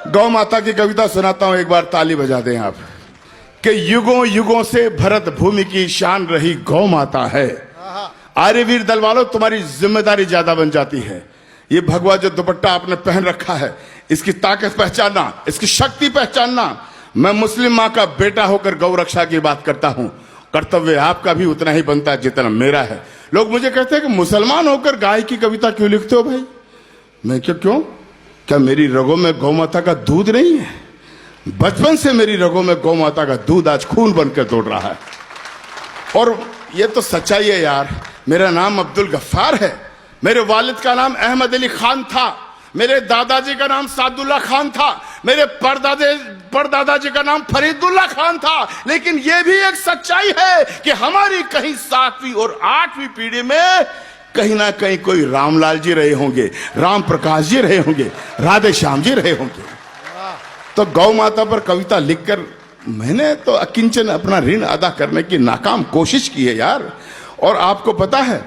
गौ माता की कविता सुनाता हूं, एक बार ताली बजा दें आप। कि युगों युगों से भरत भूमि की शान रही गौ माता है। आर्यवीर दल वालों, तुम्हारी जिम्मेदारी ज्यादा बन जाती है। ये भगवा जो दुपट्टा आपने पहन रखा है, इसकी ताकत पहचानना, इसकी शक्ति पहचानना। मैं मुस्लिम मां का बेटा होकर गौ रक्षा की बात करता हूं। कर्तव्य आपका भी उतना ही बनता है जितना मेरा है। लोग मुझे कहते हैं कि मुसलमान होकर गाय की कविता क्यों लिखते हो भाई? मैं क्यों? क्या मेरी रगों में गौ माता का दूध नहीं है? बचपन से मेरी रगों में गौ माता का दूध आज खून बनकर दौड़ रहा है। और ये तो सच्चाई है यार। मेरा नाम अब्दुल गफ्फार है। मेरे वालिद का नाम अहमद अली खान था। मेरे दादाजी का नाम सादुल्ला खान था। मेरे परदादाजी का नाम फरीदुल्ला खान था। लेकिन यह भी एक सच्चाई है कि हमारी कहीं 7वीं और 8वीं पीढ़ी में कहीं ना कहीं कोई रामलाल जी रहे होंगे, राम प्रकाश जी रहे होंगे, राधे श्याम जी रहे होंगे। तो गौ माता पर कविता लिखकर मैंने तो अकिंचन अपना ऋण अदा करने की नाकाम कोशिश की है यार। और आपको पता है,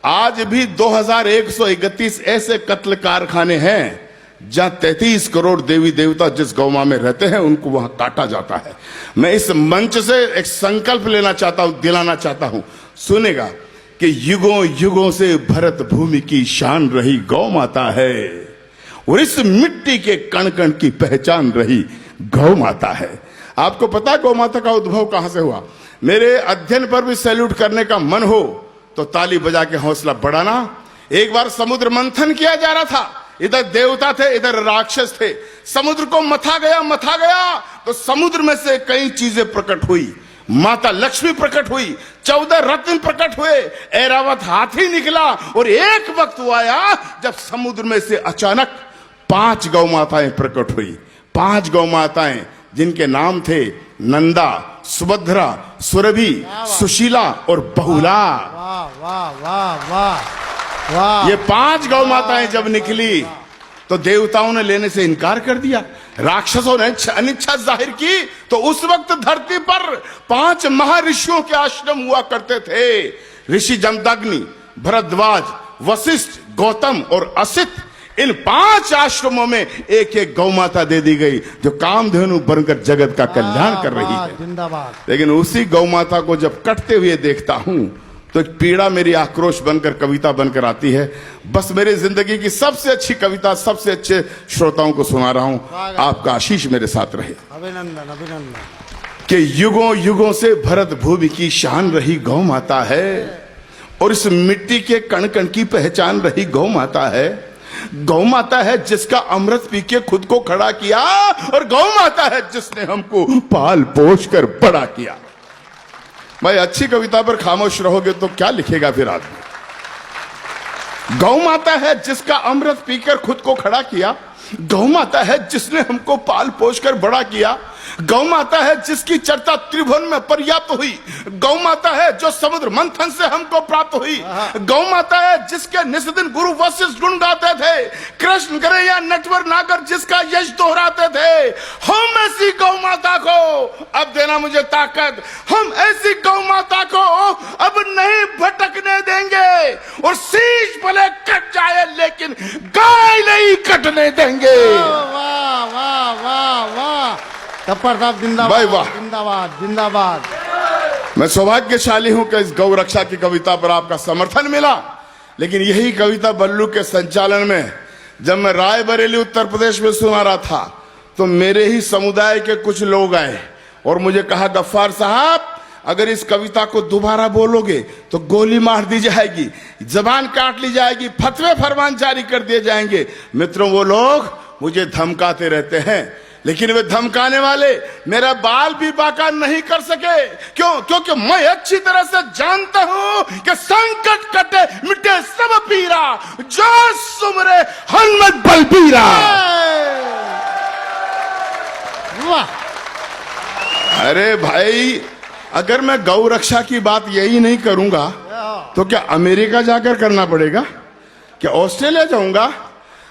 आज भी 2131 ऐसे कत्ल कारखाने हैं जहां 33 करोड़ देवी देवता जिस गौ मां में रहते हैं उनको वहां काटा जाता है। मैं इस मंच से एक संकल्प लेना चाहता हूं, दिलाना चाहता हूं, सुनेगा कि युगों युगों से भरत भूमि की शान रही गौ माता है और इस मिट्टी के कण कण की पहचान रही गौ माता है। आपको पता है गौ माता का उद्भव कहां से हुआ? मेरे अध्ययन पर भी सैल्यूट करने का मन हो तो ताली बजा के हौसला बढ़ाना। एक बार समुद्र मंथन किया जा रहा था। इधर देवता थे, इधर राक्षस थे। समुद्र को मथा गया तो समुद्र में से कई चीजें प्रकट हुई। माता लक्ष्मी प्रकट हुई, 14 रत्न प्रकट हुए, ऐरावत हाथी निकला। और एक वक्त वो आया जब समुद्र में से अचानक 5 गौ माताएं प्रकट हुई। 5 गौ माताएं जिनके नाम थे नंदा, सुभद्रा, सुरभि, सुशीला और बहुला। वाह वाह वाह वाह। ये 5 गौ माताएं जब निकली तो देवताओं ने लेने से इनकार कर दिया। राक्षसों ने अनिच्छा जाहिर की। तो उस वक्त धरती पर 5 महर्षियों के आश्रम हुआ करते थे। ऋषि जमदग्नि, भरद्वाज, वशिष्ठ, गौतम और असित। इन 5 आश्रमों में एक एक गौ माता दे दी गई जो कामधेनु बनकर जगत का कल्याण कर रही है। जिंदाबाद। लेकिन उसी गौ माता को जब कटते हुए देखता हूं तो एक पीड़ा मेरी आक्रोश बनकर कविता बनकर आती है। बस मेरी जिंदगी की सबसे अच्छी कविता सबसे अच्छे श्रोताओं को सुना रहा हूं। आपका आशीष मेरे साथ रहे। अभिनंदन अभिनंदन। कि युगों युगों से भरत भूमि की शान रही गौ माता है और इस मिट्टी के कण कण की पहचान रही गौ माता है। गौ माता है जिसका अमृत पी के खुद को खड़ा किया और गौ माता है जिसने हमको पाल पोष कर बड़ा किया। भाई अच्छी कविता पर खामोश रहोगे तो क्या लिखेगा फिर आदमी? गौ माता है जिसका अमृत पीकर खुद को खड़ा किया। गौ माता है जिसने हमको पाल पोष कर बड़ा किया। गौ माता है जिसकी चर्चा त्रिभुवन में पर्याप्त हुई। गौ माता है जो समुद्र मंथन से हमको प्राप्त हुई। गौ माता है जिसके निस्दिन गुरु वशिष्ठ गुण गाते थे। कृष्ण करे या नटवर नागर जिसका यश दोहराते थे। हम ऐसी गौ माता को अब देना मुझे ताकत। हम ऐसी गौ माता को अब नहीं भटकने देंगे और शीश भले कट जाए लेकिन गाय नहीं कटने देंगे। वाह वाह वाह वाह। गफ्फार साहब जिंदाबाद, जिंदाबाद जिंदाबाद। मैं सौभाग्यशाली हूं कि इस गौ रक्षा की कविता पर आपका समर्थन मिला। लेकिन यही कविता बल्लू के संचालन में जब मैं रायबरेली उत्तर प्रदेश में सुना रहा था तो मेरे ही समुदाय के कुछ लोग आए और मुझे कहा, गफ्फार साहब अगर इस कविता को दोबारा बोलोगे तो गोली मार दी जाएगी, जबान काट ली जाएगी, फतवे फरमान जारी कर दिए जाएंगे। मित्रों, वो लोग मुझे धमकाते रहते हैं लेकिन वे धमकाने वाले मेरा बाल भी बाका नहीं कर सके। क्यों? क्योंकि मैं अच्छी तरह से जानता हूं कि संकट कटे मिटे सब पीरा, जो सुमरे हनुमत बलबीरा। वाह। अरे भाई, अगर मैं गौ रक्षा की बात यही नहीं करूंगा तो क्या अमेरिका जाकर करना पड़ेगा? क्या ऑस्ट्रेलिया जाऊंगा?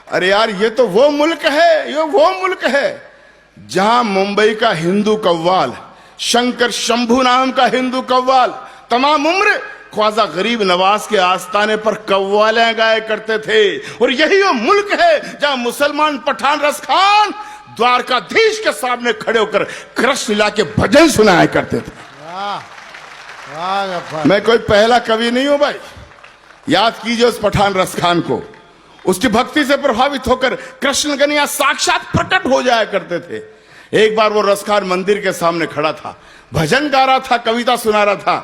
अरे यार, ये तो वो मुल्क है, ये वो मुल्क है जहां मुंबई का हिंदू कव्वाल शंकर शंभू नाम का हिंदू कव्वाल तमाम उम्र ख्वाजा गरीब नवाज के आस्थाने पर कव्वालें गाया करते थे। और यही वो मुल्क है जहां मुसलमान पठान रस खान द्वारकाधीश के सामने खड़े होकर कृष्ण लीला के भजन सुनाया करते थे। वाह वाह गफ्फार। मैं कोई पहला कवि नहीं हूं भाई। याद कीजिए उस पठान रस खान को, उसकी भक्ति से प्रभावित होकर कृष्ण कन्हैया साक्षात प्रकट हो जाया करते थे। एक बार वो रस खान मंदिर के सामने खड़ा था, भजन गा रहा था, कविता सुना रहा था।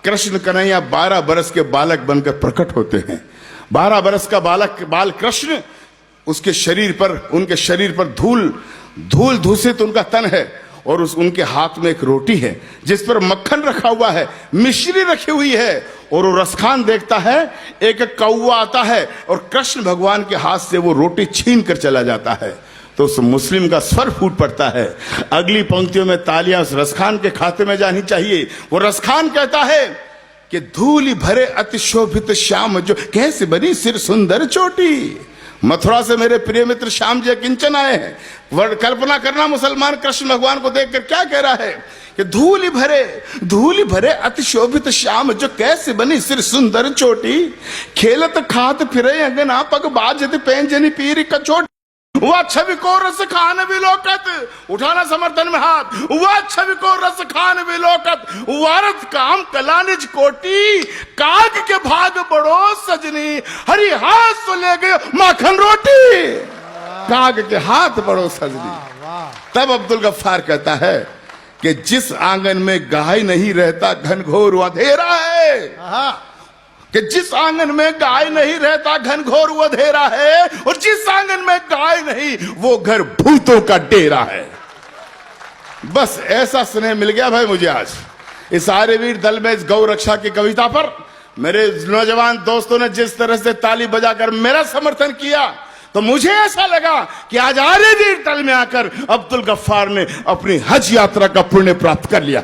कृष्ण कन्हैया 12 बरस के बालक बनकर प्रकट होते हैं। 12 बरस का बाल कृष्ण, उसके शरीर पर, उनके शरीर पर धूल धूसित उनका तन है और उनके हाथ में एक रोटी है जिस पर मक्खन रखा हुआ है, मिश्री रखी हुई है। और वो रसखान देखता है, एक कौवा आता है और कृष्ण भगवान के हाथ से वो रोटी छीन कर चला जाता है। तो उस मुस्लिम का स्वर फूट पड़ता है। अगली पंक्तियों में तालियां उस रसखान के खाते में जानी चाहिए। वो रसखान कहता है कि धूलि भरे अति शोभित श्याम जो कैसे बनी सिर सुंदर चोटी। मथुरा से मेरे प्रिय मित्र श्याम जी किंचन आए हैं। वर्ण कल्पना करना, मुसलमान कृष्ण भगवान को देखकर क्या कह रहा है कि धूलि भरे अति शोभित श्याम जो कैसे बनी सिर सुंदर चोटी। खेलत खात फिरे अंगना पग बाजत पैंजनी पीर कचोट। वह छवि को रस खान विलोकत, उठाना समर्थन में हाथ। वह छवि को रस खान विलोकत, वारत काम कला निज कोटी। काग के भाग बड़ो सजनी, हरि हाथ तो ले गए माखन रोटी। काग के हाथ बड़ो सजनी। तब अब्दुल गफ्फार कहता है कि जिस आंगन में गाय नहीं रहता घनघोर अंधेरा है। कि जिस आंगन में गाय नहीं रहता घनघोर अंधेरा है, और जिस आंगन में गाय नहीं वो घर भूतों का डेरा है। बस ऐसा स्नेह मिल गया भाई मुझे आज इस आर्यवीर दल में, इस गौ रक्षा की कविता पर। मेरे नौजवान दोस्तों ने जिस तरह से ताली बजाकर मेरा समर्थन किया, तो मुझे ऐसा लगा कि आज आर्यवीर दल में आकर अब्दुल गफ्फार ने अपनी हज यात्रा का पुण्य प्राप्त कर लिया।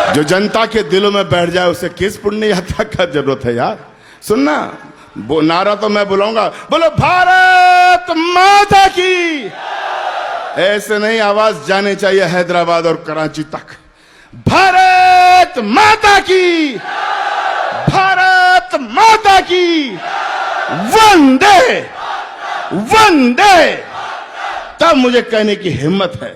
जो जनता के दिलों में बैठ जाए उसे किस पुण्य यात्रा का जरूरत है यार। सुनना, वो नारा तो मैं बुलाऊंगा, बोलो भारत माता की। ऐसे नहीं, आवाज जाने चाहिए हैदराबाद और कराची तक। भारत माता की, भारत माता की, वंदे वंदे। तब मुझे कहने की हिम्मत है।